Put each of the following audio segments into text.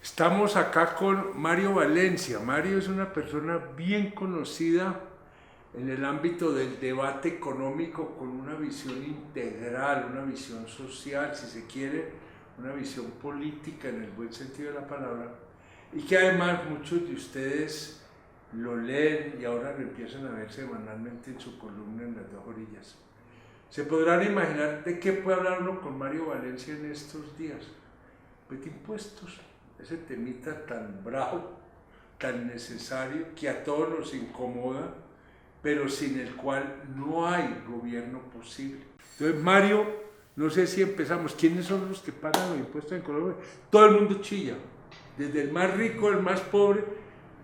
Estamos acá con Mario Valencia. Mario es una persona bien conocida en el ámbito del debate económico con una visión integral, una visión social, si se quiere, una visión política en el buen sentido de la palabra, y que además muchos de ustedes lo leen y ahora lo empiezan a ver semanalmente en su columna en Las Dos Orillas. Se podrán imaginar de qué puede hablar uno con Mario Valencia en estos días. Pues de impuestos, ese temita tan bravo, tan necesario, que a todos nos incomoda, pero sin el cual no hay gobierno posible. Entonces, Mario, no sé si empezamos. ¿Quiénes son los que pagan los impuestos en Colombia? Todo el mundo chilla, desde el más rico al más pobre,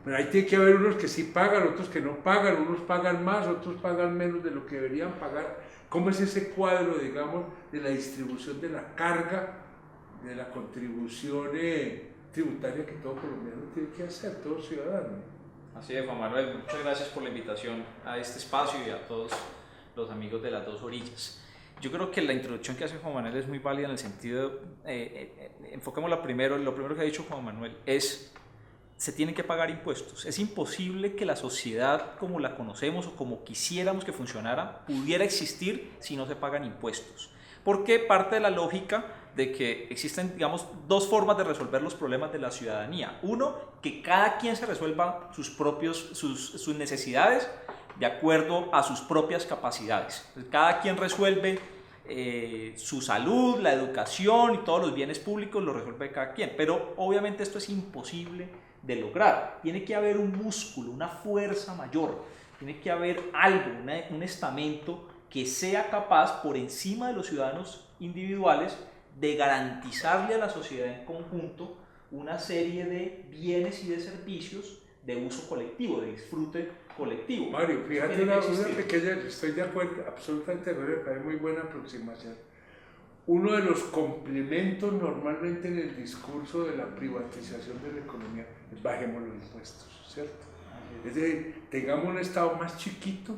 pero ahí tiene que haber unos que sí pagan, otros que no pagan, unos pagan más, otros pagan menos de lo que deberían pagar. ¿Cómo es ese cuadro, digamos, de la distribución de la carga, de la contribución tributaria que todo colombiano tiene que hacer, todo ciudadano? Así es, Juan Manuel, muchas gracias por la invitación a este espacio y a todos los amigos de Las Dos Orillas. Yo creo que la introducción que hace Juan Manuel es muy válida en el sentido, enfoquémosla primero, lo primero que ha dicho Juan Manuel es, se tienen que pagar impuestos. Es imposible que la sociedad como la conocemos o como quisiéramos que funcionara pudiera existir si no se pagan impuestos. Porque parte de la lógica de que existen, digamos, dos formas de resolver los problemas de la ciudadanía. Uno, que cada quien se resuelva sus necesidades de acuerdo a sus propias capacidades. Entonces, cada quien resuelve su salud, la educación y todos los bienes públicos lo resuelve cada quien. Pero obviamente esto es imposible de lograr. Tiene que haber un músculo, una fuerza mayor. Tiene que haber algo, un estamento que sea capaz, por encima de los ciudadanos individuales, de garantizarle a la sociedad en conjunto una serie de bienes y de servicios de uso colectivo, de disfrute colectivo. Mario, fíjate una pequeña, estoy de acuerdo, absolutamente de acuerdo, me parece muy buena aproximación. Uno de los complementos normalmente en el discurso de la privatización de la economía es bajemos los impuestos, ¿cierto? Es decir, tengamos un Estado más chiquito,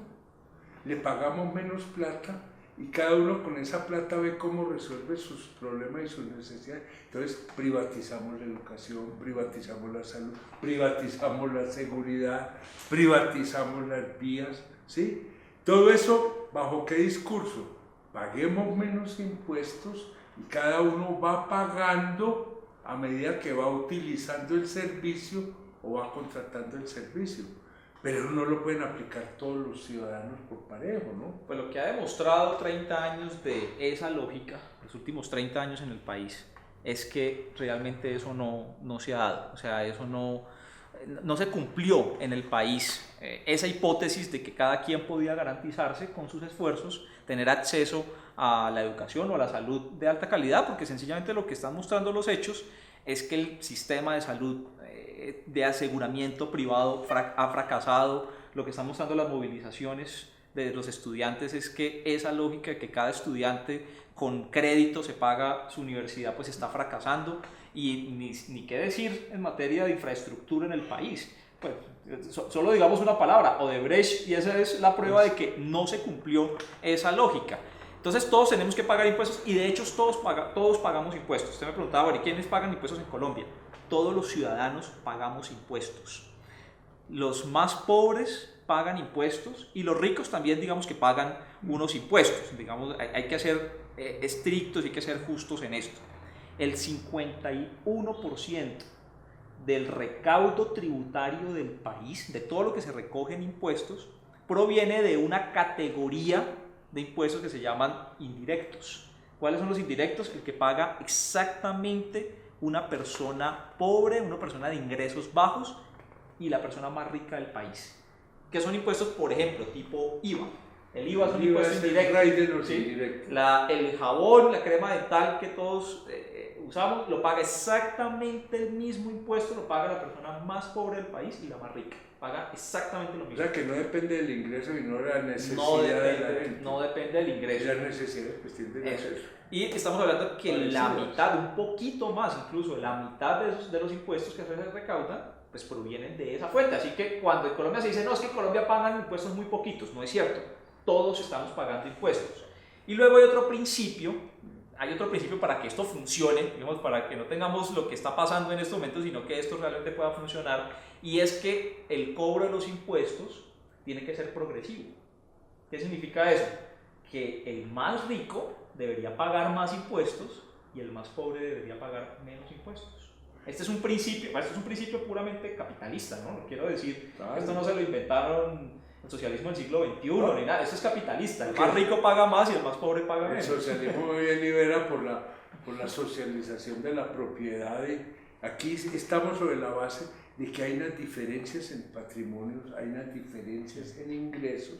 le pagamos menos plata y cada uno con esa plata ve cómo resuelve sus problemas y sus necesidades. Entonces privatizamos la educación, privatizamos la salud, privatizamos la seguridad, privatizamos las vías, ¿sí? Todo eso, ¿bajo qué discurso? Paguemos menos impuestos y cada uno va pagando a medida que va utilizando el servicio o va contratando el servicio. Pero no lo pueden aplicar todos los ciudadanos por parejo, ¿no? Pues lo que ha demostrado 30 años de esa lógica, los últimos 30 años en el país, es que realmente eso no se ha dado. O sea, eso no se cumplió en el país. Esa hipótesis de que cada quien podía garantizarse con sus esfuerzos, tener acceso a la educación o a la salud de alta calidad, porque sencillamente lo que están mostrando los hechos es que el sistema de salud de aseguramiento privado ha fracasado. Lo que están mostrando las movilizaciones de los estudiantes es que esa lógica de que cada estudiante con crédito se paga su universidad pues está fracasando, y ni qué decir en materia de infraestructura en el país. Pues, solo digamos una palabra, Odebrecht, y esa es la prueba de que no se cumplió esa lógica. Entonces todos tenemos que pagar impuestos, y de hecho todos pagamos impuestos. Usted me preguntaba, bueno, ¿quiénes pagan impuestos en Colombia? Todos los ciudadanos pagamos impuestos. Los más pobres pagan impuestos y los ricos también, digamos, que pagan unos impuestos. Digamos, hay que ser estrictos y hay que ser justos en esto. El 51% del recaudo tributario del país, de todo lo que se recoge en impuestos, proviene de una categoría de impuestos que se llaman indirectos. ¿Cuáles son los indirectos? El que paga exactamente una persona pobre, una persona de ingresos bajos y la persona más rica del país. ¿Qué son impuestos, por ejemplo, tipo IVA? El IVA es un impuesto indirecto. ¿Sí? El jabón, la crema dental que todos usamos, lo paga exactamente el mismo impuesto, lo paga la persona más pobre del país y la más rica. Paga exactamente lo mismo. O sea, que no depende del ingreso y no de la necesidad de la gente. No depende del ingreso. La necesidad es cuestión de acceso. Y estamos hablando que la mitad, un poquito más incluso, la mitad de los impuestos que se recaudan, pues provienen de esa fuente. Así que cuando en Colombia se dice, no, es que en Colombia pagan impuestos muy poquitos, no es cierto. Todos estamos pagando impuestos. Y luego hay otro principio hay otro principio para que esto funcione, digamos, para que no tengamos lo que está pasando en este momento, sino que esto realmente pueda funcionar, y es que el cobro de los impuestos tiene que ser progresivo. ¿Qué significa eso? Que el más rico debería pagar más impuestos y el más pobre debería pagar menos impuestos. Este es un principio puramente capitalista, ¿no? No quiero decir, claro, esto no se lo inventaron el socialismo del siglo XXI, no, ni nada, esto es capitalista. El más rico paga más y el más pobre paga menos. El socialismo muy bien libera por la socialización de la propiedad. Aquí estamos sobre la base de que hay unas diferencias en patrimonios, hay unas diferencias en ingresos,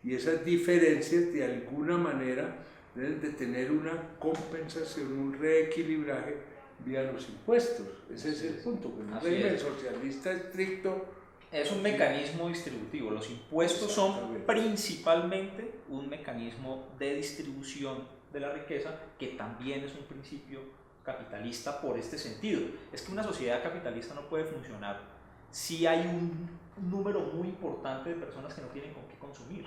y esas diferencias de alguna manera deben de tener una compensación, un reequilibraje vía los impuestos. Ese es el punto, que un régimen socialista estricto es un mecanismo distributivo. Los impuestos son principalmente un mecanismo de distribución de la riqueza, que también es un principio capitalista por este sentido. Es que una sociedad capitalista no puede funcionar si hay un número muy importante de personas que no tienen con qué consumir,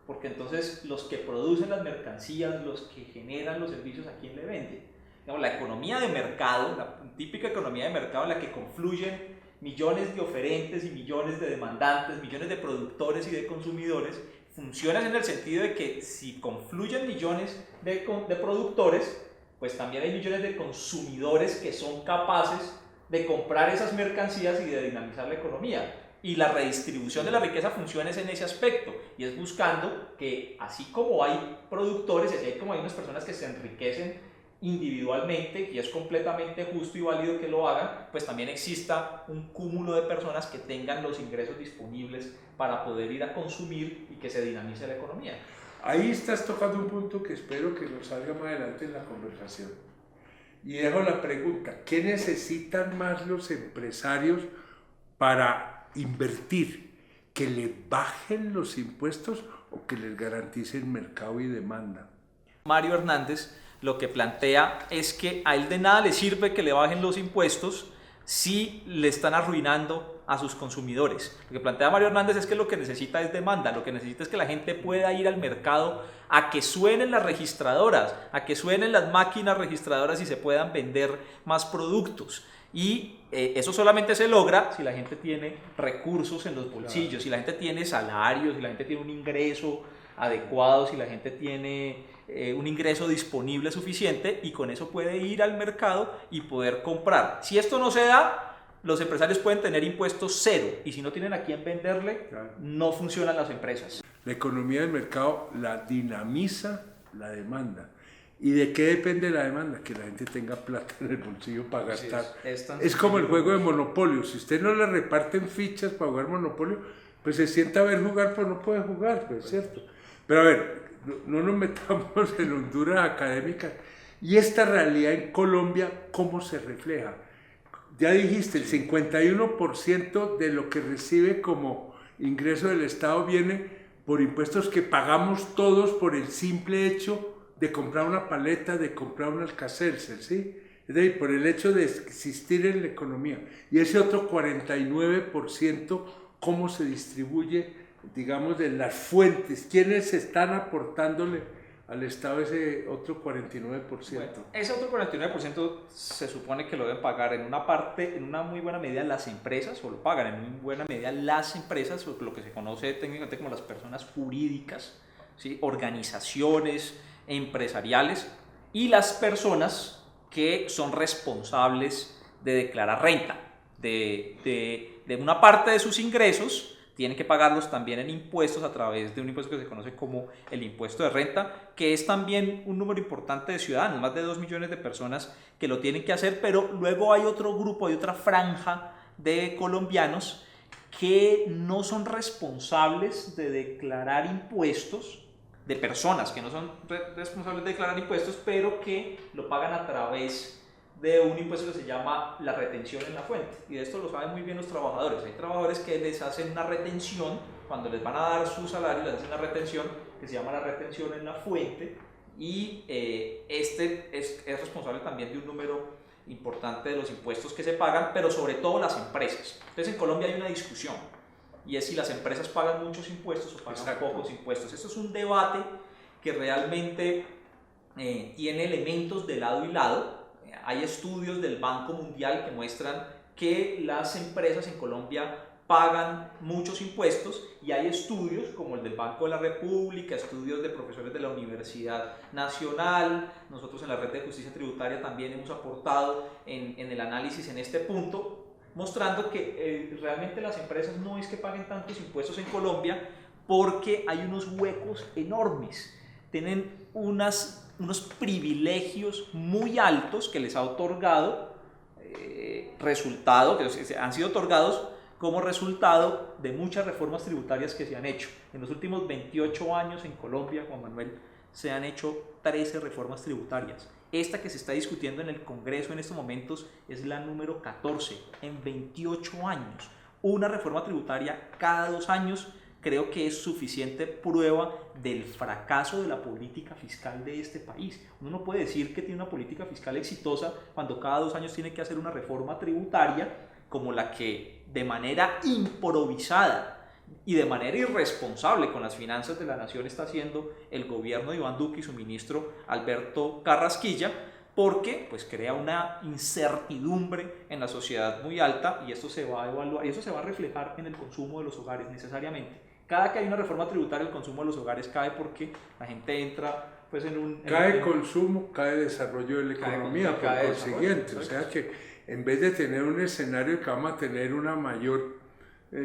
porque entonces los que producen las mercancías, los que generan los servicios, ¿a quién le venden? Digamos, la economía de mercado, la típica economía de mercado en la que confluyen millones de oferentes y millones de demandantes, millones de productores y de consumidores, funciona en el sentido de que si confluyen millones de productores, pues también hay millones de consumidores que son capaces de comprar esas mercancías y de dinamizar la economía. Y la redistribución de la riqueza funciona en ese aspecto, y es buscando que así como hay productores, así como hay unas personas que se enriquecen individualmente, y es completamente justo y válido que lo hagan, pues también exista un cúmulo de personas que tengan los ingresos disponibles para poder ir a consumir y que se dinamice la economía. Ahí estás tocando un punto que espero que nos salga más adelante en la conversación. Y dejo la pregunta: ¿qué necesitan más los empresarios para invertir? ¿Que le bajen los impuestos o que les garanticen mercado y demanda? Mario Hernández lo que plantea es que a él de nada le sirve que le bajen los impuestos si le están arruinando a sus consumidores. Lo que plantea Mario Hernández es que lo que necesita es demanda, lo que necesita es que la gente pueda ir al mercado a que suenen las registradoras, a que suenen las máquinas registradoras y se puedan vender más productos. Y eso solamente se logra si la gente tiene recursos en los bolsillos, si la gente tiene salarios, si la gente tiene un ingreso adecuado, si la gente tiene un ingreso disponible suficiente, y con eso puede ir al mercado y poder comprar. Si esto no se da, los empresarios pueden tener impuestos cero, y si no tienen a quién venderle, no funcionan las empresas. La economía del mercado la dinamiza la demanda. ¿Y de qué depende la demanda? Que la gente tenga plata en el bolsillo para gastar. Es como el juego de Monopolio. Si usted no le reparten fichas para jugar Monopolio, pues se sienta a ver jugar, pero no puede jugar, pues, ¿cierto? Pero a ver, no nos metamos en Honduras académica. Y esta realidad en Colombia, ¿cómo se refleja? Ya dijiste, el 51% de lo que recibe como ingreso del Estado viene por impuestos que pagamos todos por el simple hecho de comprar una paleta, de comprar un Alka-Seltzer, ¿sí? Es decir, por el hecho de existir en la economía. Y ese otro 49%, ¿cómo se distribuye, digamos, de las fuentes? ¿Quiénes están aportándole al Estado ese otro 49%? Bueno, ese otro 49% se supone que lo deben pagar en una parte, en una muy buena medida las empresas, o lo pagan en muy buena medida las empresas, o lo que se conoce técnicamente como las personas jurídicas, ¿sí? Organizaciones empresariales, y las personas que son responsables de declarar renta de una parte de sus ingresos. Tienen que pagarlos también en impuestos a través de un impuesto que se conoce como el impuesto de renta, que es también un número importante de ciudadanos, más de 2 millones de personas que lo tienen que hacer, pero luego hay otro grupo, hay otra franja de colombianos que no son responsables de declarar impuestos, de personas que no son responsables de declarar impuestos, pero que lo pagan a través de un impuesto que se llama la retención en la fuente. Y de esto lo saben muy bien los trabajadores. Hay trabajadores que les hacen una retención, cuando les van a dar su salario, les hacen una retención que se llama la retención en la fuente, y este es responsable también de un número importante de los impuestos que se pagan, pero sobre todo las empresas. Entonces en Colombia hay una discusión, y es si las empresas pagan muchos impuestos o pagan pocos impuestos. Esto es un debate que realmente tiene elementos de lado y lado. Hay estudios del Banco Mundial que muestran que las empresas en Colombia pagan muchos impuestos, y hay estudios como el del Banco de la República, estudios de profesores de la Universidad Nacional. Nosotros en la Red de Justicia Tributaria también hemos aportado en el análisis en este punto, mostrando que realmente las empresas no es que paguen tantos impuestos en Colombia, porque hay unos huecos enormes. Tienen unos privilegios muy altos que les ha otorgado resultado, que han sido otorgados como resultado de muchas reformas tributarias que se han hecho. En los últimos 28 años en Colombia, Juan Manuel, se han hecho 13 reformas tributarias. Esta que se está discutiendo en el Congreso en estos momentos es la número 14 en 28 años. Una reforma tributaria cada 2 años creo que es suficiente prueba del fracaso de la política fiscal de este país. Uno no puede decir que tiene una política fiscal exitosa cuando cada 2 años tiene que hacer una reforma tributaria como la que de manera improvisada y de manera irresponsable con las finanzas de la nación está haciendo el gobierno de Iván Duque y su ministro Alberto Carrasquilla, porque pues crea una incertidumbre en la sociedad muy alta, y esto se va a evaluar y eso se va a reflejar en el consumo de los hogares necesariamente. Cada que hay una reforma tributaria, el consumo de los hogares cae, porque la gente entra pues en un... Cae consumo, cae desarrollo de la economía, por consiguiente. O sea que en vez de tener un escenario que vamos a tener una mayor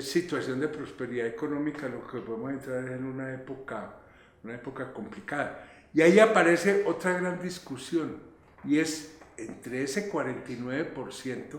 situación de prosperidad económica, lo que podemos entrar es en una época complicada. Y ahí aparece otra gran discusión, y es entre ese 49%,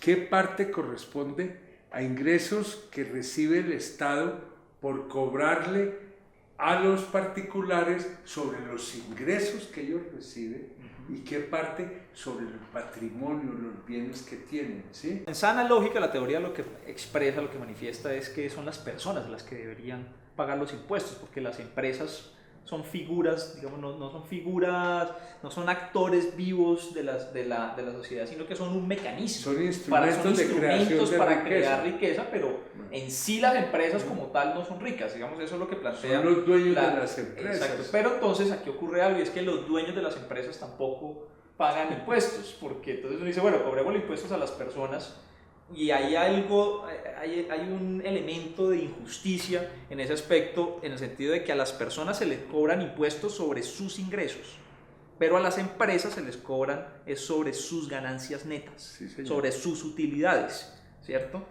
¿qué parte corresponde a ingresos que recibe el Estado por cobrarle a los particulares sobre los ingresos que ellos reciben, y qué parte sobre el patrimonio, los bienes que tienen, ¿sí? En sana lógica, la teoría lo que expresa, lo que manifiesta es que son las personas las que deberían pagar los impuestos, porque las empresas son figuras, digamos, no son figuras, no son actores vivos de la sociedad, sino que son un mecanismo. Son instrumentos para crear riqueza, pero en sí las empresas como tal no son ricas, digamos, eso es lo que plantea. Son los dueños de las empresas. Exacto, pero entonces aquí ocurre algo, y es que los dueños de las empresas tampoco pagan impuestos, porque entonces uno dice, bueno, cobremos impuestos a las personas, y hay un elemento de injusticia en ese aspecto, en el sentido de que a las personas se les cobran impuestos sobre sus ingresos, pero a las empresas se les cobran es sobre sus ganancias netas, sí, sobre sus utilidades, ¿cierto?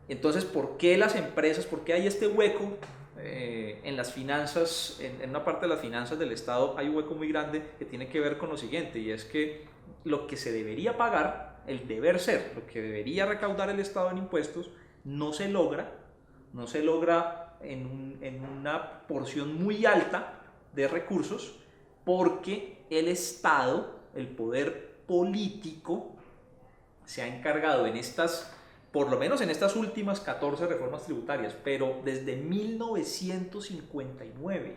Entonces, ¿por qué las empresas, por qué hay este hueco en las finanzas, en una parte de las finanzas del Estado hay un hueco muy grande que tiene que ver con lo siguiente, y es que lo que se debería pagar, el deber ser, lo que debería recaudar el Estado en impuestos, no se logra en una porción muy alta de recursos, porque el Estado, el poder político, se ha encargado por lo menos en estas últimas 14 reformas tributarias, pero desde 1959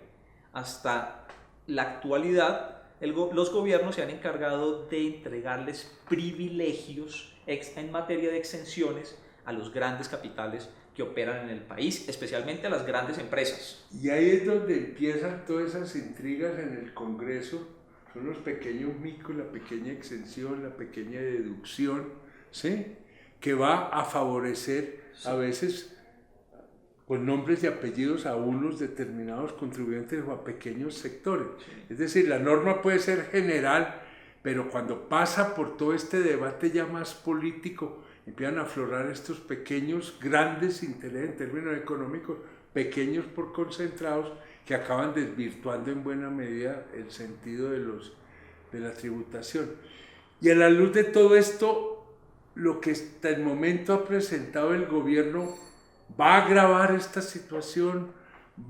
hasta la actualidad, los gobiernos se han encargado de entregarles privilegios en materia de exenciones a los grandes capitales que operan en el país, especialmente a las grandes empresas. Y ahí es donde empiezan todas esas intrigas en el Congreso. Son los pequeños micos, la pequeña exención, la pequeña deducción, ¿sí?, que va a favorecer, sí, a veces con nombres y apellidos a unos determinados contribuyentes o a pequeños sectores. Sí. Es decir, la norma puede ser general, pero cuando pasa por todo este debate ya más político, empiezan a aflorar estos pequeños, grandes intereses en términos económicos, pequeños por concentrados, que acaban desvirtuando en buena medida el sentido de la tributación. Y a la luz de todo esto, lo que hasta el momento ha presentado el gobierno va a agravar esta situación,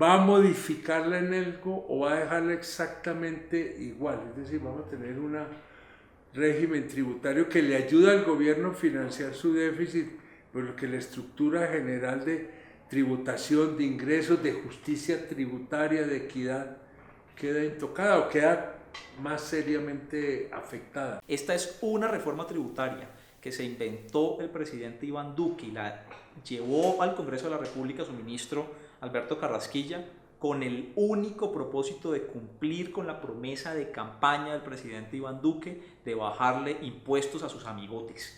va a modificarla en algo o va a dejarla exactamente igual. Es decir, vamos a tener un régimen tributario que le ayuda al gobierno a financiar su déficit, pero que la estructura general de tributación, de ingresos, de justicia tributaria, de equidad, queda intocada o queda más seriamente afectada. Esta es una reforma tributaria que se inventó el presidente Iván Duque y la llevó al Congreso de la República su ministro Alberto Carrasquilla con el único propósito de cumplir con la promesa de campaña del presidente Iván Duque de bajarle impuestos a sus amigotes.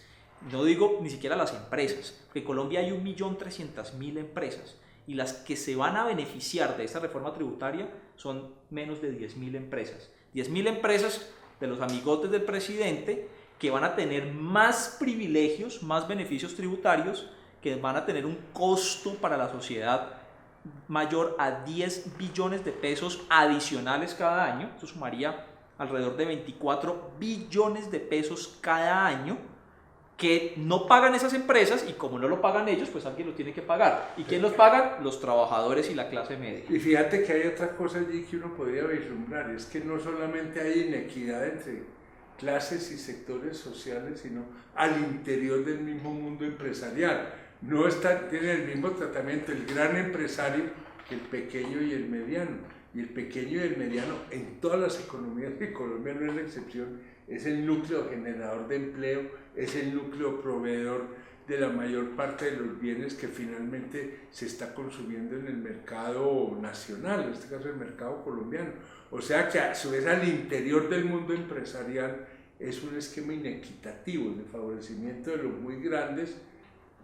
No digo ni siquiera a las empresas, porque en Colombia hay 1.300.000 empresas y las que se van a beneficiar de esta reforma tributaria son menos de 10.000 empresas. 10.000 empresas de los amigotes del presidente que van a tener más privilegios, más beneficios tributarios, que van a tener un costo para la sociedad mayor a 10 billones de pesos adicionales cada año. Eso sumaría alrededor de 24 billones de pesos cada año que no pagan esas empresas, y como no lo pagan ellos, pues alguien lo tiene que pagar. ¿Y quién los paga? Los trabajadores y la clase media. Y fíjate que hay otra cosa allí que uno podría vislumbrar, es que no solamente hay inequidad entre clases y sectores sociales, sino al interior del mismo mundo empresarial. No tiene el mismo tratamiento el gran empresario que el pequeño y el mediano. Y el pequeño y el mediano en todas las economías de Colombia no es la excepción, es el núcleo generador de empleo, es el núcleo proveedor de la mayor parte de los bienes que finalmente se está consumiendo en el mercado nacional, en este caso el mercado colombiano. O sea que a su vez al interior del mundo empresarial es un esquema inequitativo de favorecimiento de los muy grandes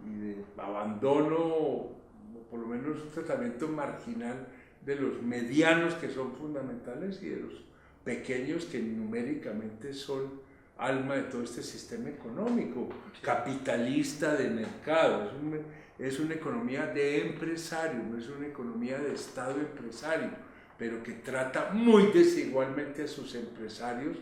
y de abandono, o por lo menos un tratamiento marginal de los medianos, que son fundamentales, y de los pequeños, que numéricamente son alma de todo este sistema económico, capitalista de mercado. Es una economía de empresario, no es una economía de Estado empresario, pero que trata muy desigualmente a sus empresarios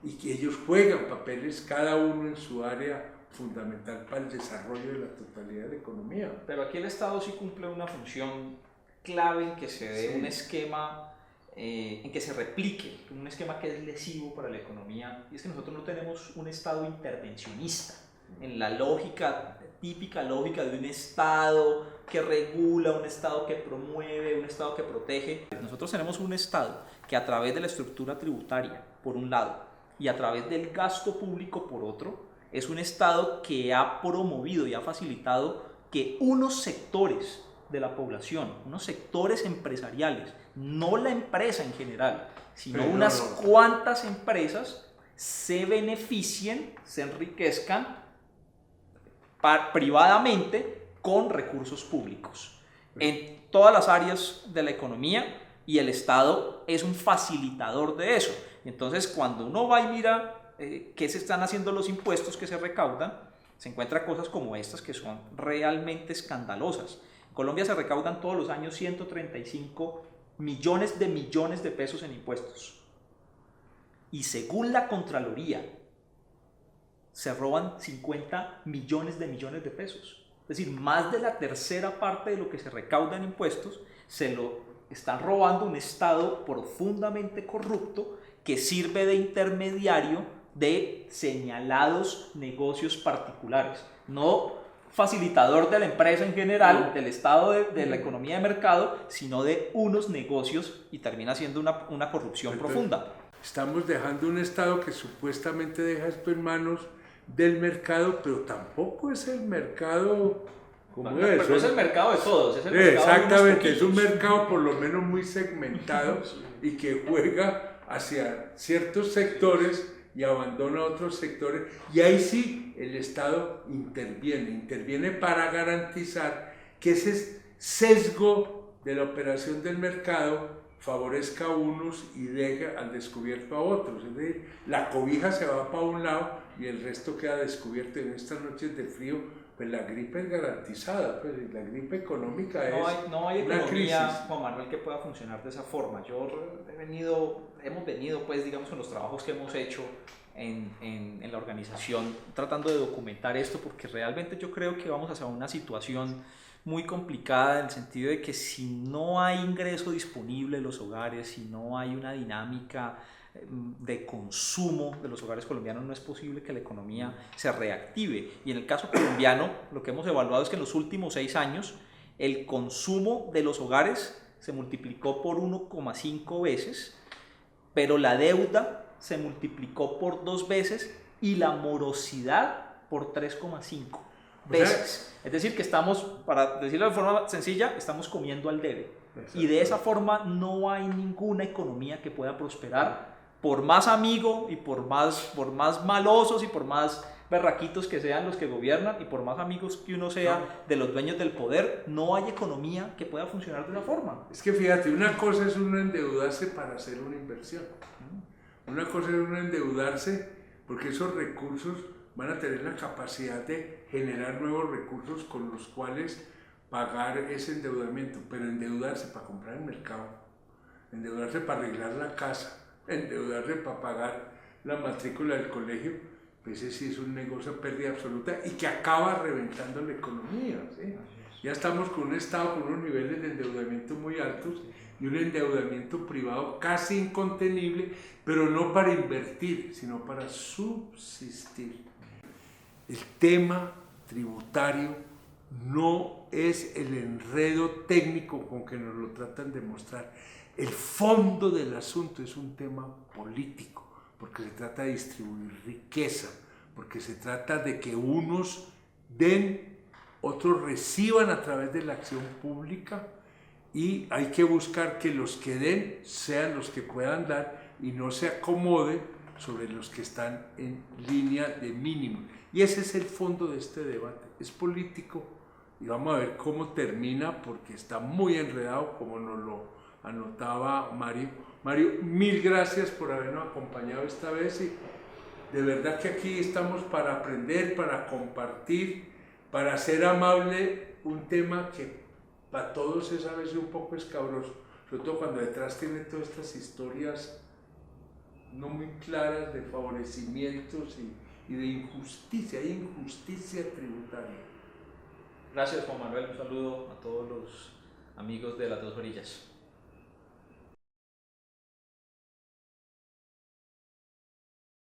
y que ellos juegan papeles cada uno en su área fundamental para el desarrollo de la totalidad de la economía. Pero aquí el Estado sí cumple una función clave en que se dé un esquema, en que se replique un esquema que es lesivo para la economía, y es que nosotros no tenemos un Estado intervencionista en la lógica, típica lógica de un Estado que regula, un Estado que promueve, un Estado que protege. Nosotros tenemos un Estado que a través de la estructura tributaria, por un lado, y a través del gasto público, por otro, es un Estado que ha promovido y ha facilitado que unos sectores de la población, unos sectores empresariales, no la empresa en general, sino unas cuantas empresas, se beneficien, se enriquezcan privadamente con recursos públicos en todas las áreas de la economía, y el Estado es un facilitador de eso. Entonces, cuando uno va y mira qué se están haciendo los impuestos que se recaudan, se encuentra cosas como estas que son realmente escandalosas. En Colombia se recaudan todos los años 135 millones de pesos en impuestos, y según la Contraloría se roban 50 millones de pesos. Es decir, más de la tercera parte de lo que se recauda en impuestos se lo están robando un Estado profundamente corrupto que sirve de intermediario de señalados negocios particulares, no facilitador de la empresa en general, del Estado, de la economía de mercado, sino de unos negocios, y termina siendo una corrupción profunda. Estamos dejando un Estado que supuestamente deja esto en manos del mercado, pero tampoco es el mercado como no es el mercado de todos, es el mercado exactamente, es un mercado por lo menos muy segmentado y que juega hacia ciertos sectores y abandona otros sectores, y ahí sí el Estado interviene para garantizar que ese sesgo de la operación del mercado favorezca a unos y deje al descubierto a otros. Es decir, la cobija se va para un lado y el resto queda descubierto. En estas noches de frío, pues la gripe es garantizada, pues la gripe económica no hay una economía, crisis. Juan Manuel, que pueda funcionar de esa forma. Hemos venido, pues, digamos, con los trabajos que hemos hecho en la organización, tratando de documentar esto, porque realmente yo creo que vamos hacia una situación muy complicada, en el sentido de que si no hay ingreso disponible en los hogares, si no hay una dinámica de consumo de los hogares colombianos, no es posible que la economía se reactive. Y en el caso colombiano, lo que hemos evaluado es que en los últimos 6 años el consumo de los hogares se multiplicó por 1,5 veces, pero la deuda se multiplicó por 2 veces y la morosidad por 3,5. veces. Es decir, que estamos, para decirlo de forma sencilla, estamos comiendo al debe. Y de esa forma no hay ninguna economía que pueda prosperar, por más amigo y por más malosos y por más berraquitos que sean los que gobiernan y por más amigos que uno sea de los dueños del poder, no hay economía que pueda funcionar de esa forma. Es que fíjate, una cosa es uno endeudarse para hacer una inversión. Una cosa es uno endeudarse porque esos recursos van a tener la capacidad de generar nuevos recursos con los cuales pagar ese endeudamiento, pero endeudarse para comprar el mercado, endeudarse para arreglar la casa, endeudarse para pagar la matrícula del colegio, pues ese sí es un negocio de pérdida absoluta y que acaba reventando la economía, ¿sí? Ya estamos con un Estado con unos niveles de endeudamiento muy altos y un endeudamiento privado casi incontenible, pero no para invertir, sino para subsistir. El tema tributario no es el enredo técnico con que nos lo tratan de mostrar. El fondo del asunto es un tema político, porque se trata de distribuir riqueza, porque se trata de que unos den, otros reciban a través de la acción pública, y hay que buscar que los que den sean los que puedan dar y no se acomoden sobre los que están en línea de mínimo. Y ese es el fondo de este debate, es político y vamos a ver cómo termina porque está muy enredado como nos lo anotaba Mario. Mario, mil gracias por habernos acompañado esta vez y de verdad que aquí estamos para aprender, para compartir, para hacer amable un tema que para todos es a veces un poco escabroso, sobre todo cuando detrás tiene todas estas historias no muy claras de favorecimientos y de injusticia, hay injusticia tributaria. Gracias, Juan Manuel, un saludo a todos los amigos de Las Dos Orillas.